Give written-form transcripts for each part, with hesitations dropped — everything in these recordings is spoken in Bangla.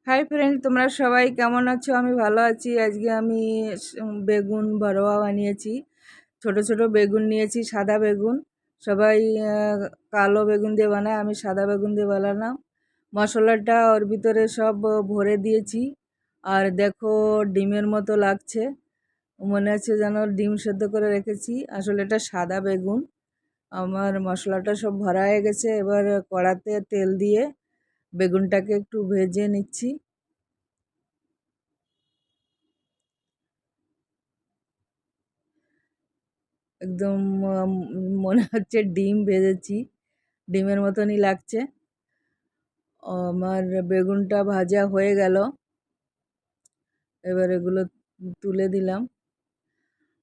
হাই ফ্রেন্ড, তোমরা সবাই কেমন আছো? আমি ভালো আছি। আজকে আমি বেগুন ভরোয়া বানিয়েছি। ছোট ছোট বেগুন নিয়েছি, সাদা বেগুন। সবাই কালো বেগুন দিয়ে বানায়, আমি সাদা বেগুন দিয়ে বানালাম। মশলাটা ওর ভিতরে সব ভরে দিয়েছি। আর দেখো, ডিমের মতো লাগছে, মনে হচ্ছে যেন ডিম সেদ্ধ করে রেখেছি। আসলে এটা সাদা বেগুন। আমার মশলাটা সব ভরা হয়ে গেছে। এবার কড়াতে তেল দিয়ে বেগুনটাকে একটু ভেজে নিচ্ছি। একদম মনে হচ্ছে ডিম ভেজেছি, ডিমের মতনই লাগছে। আমার বেগুনটা ভাজা হয়ে গেল। এবার এগুলো তুলে দিলাম।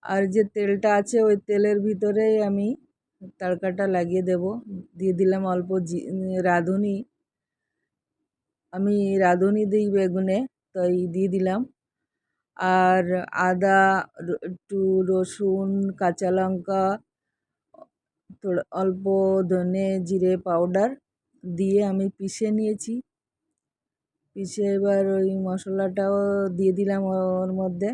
আর যে তেলটা আছে ওই তেলের ভিতরেই আমি তড়কাটা লাগিয়ে দেব। দিয়ে দিলাম অল্প রাঁধুনি। আমি রাঁধুনি দিই বেগুনে, তাই দিয়ে দিলাম। আর আদা, একটু রসুন, কাঁচা লঙ্কা, অল্প ধনে জিরে পাউডার দিয়ে আমি পিষে নিয়েছি। পিষে এবার ওই মশলাটাও দিয়ে দিলাম ওর মধ্যে।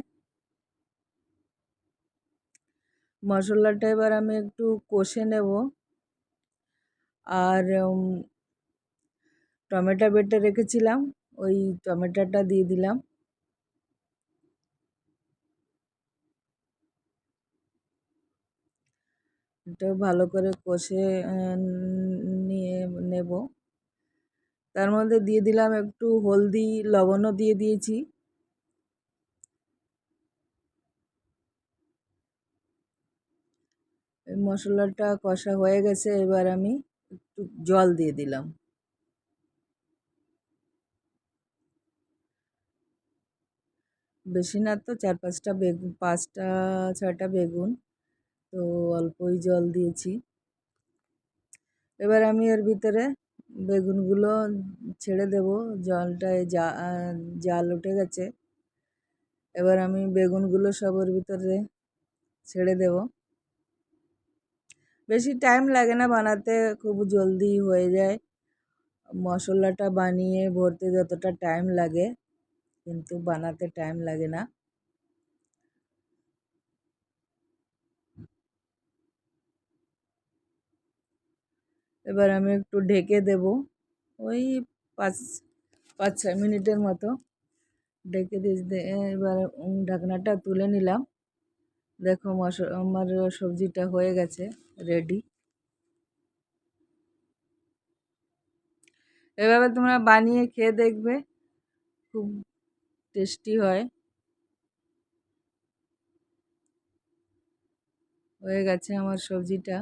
মশলাটা এবার আমি একটু কষে নেব। আর টমেটো বেটে রেখেছিলাম, ওই টমেটোটা দিয়ে দিলাম। এটাও ভালো করে কষে নিয়ে নেব। তার মধ্যে দিয়ে দিলাম একটু হলদি, লবণও দিয়ে দিয়েছি। এই মশলাটা কষা হয়ে গেছে, এবার আমি একটু জল দিয়ে দিলাম। বেশি না তো, 4-5টা বেগুন, 5টা 6টা বেগুন, তো অল্পই জল দিয়েছি। এবার আমি এর ভিতরে বেগুনগুলো ছেড়ে দেব। জলটায় জাল উঠে গেছে। এবার আমি বেগুনগুলো সব ওর ভিতরে ছেড়ে দেব। বেশি টাইম লাগে না বানাতে, খুব জলদি হয়ে যায়। মশলাটা বানিয়ে ভরতে যতটা টাইম লাগে, কিন্তু বানাতে টাইম লাগে না। এবার আমি একটু ঢেকে দেব, ওই 5-6 মিনিটের মতো ঢেকে দিয়ে এবার ঢাকনাটা তুলে নিলাম। দেখো, আমার সবজিটা হয়ে গেছে, রেডি। এভাবে তোমরা বানিয়ে খেয়ে দেখবে, খুব টেস্টি হয়। হয়ে গেছে আমার সবজিটা।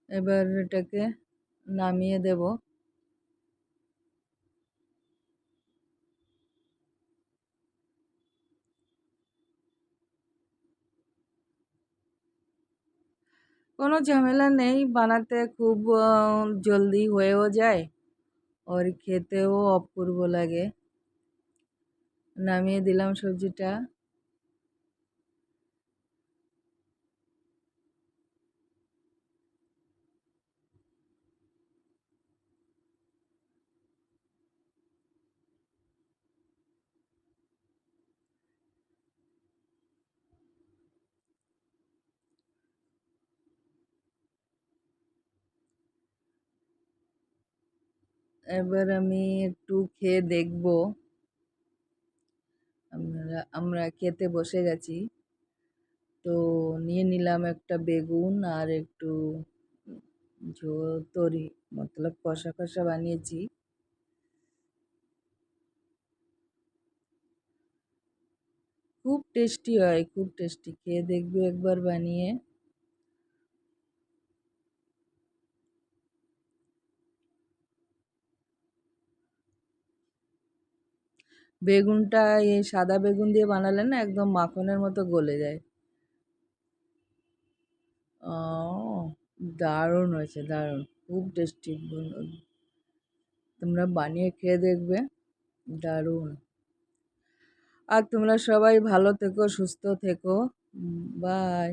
এবার এটাকে নামিয়ে দেব। কোনো ঝামেলা নেই বানাতে, খুব জলদি হয়েও যায়, আর খেতেও অপূর্ব লাগে। নামিয়ে দিলাম সবজিটা। এবার আমি একটু খেয়ে দেখব। আমরা খেতে বসে গেছি। তো নিয়ে নিলাম একটা বেগুন আর একটু তরি, মতলব কষা কষা বানিয়েছি। খুব টেস্টি হয়, খুব টেস্টি। খেয়ে দেখবে একবার বানিয়ে। বেগুনটা এই সাদা বেগুন দিয়ে বানালে না, একদম মাখনের মতো গলে যায়। দারুণ হয়েছে, দারুণ, খুব টেস্টি। তোমরা বানিয়ে খেয়ে দেখবে, দারুণ। আর তোমরা সবাই ভালো থেকো, সুস্থ থেকো। বাই।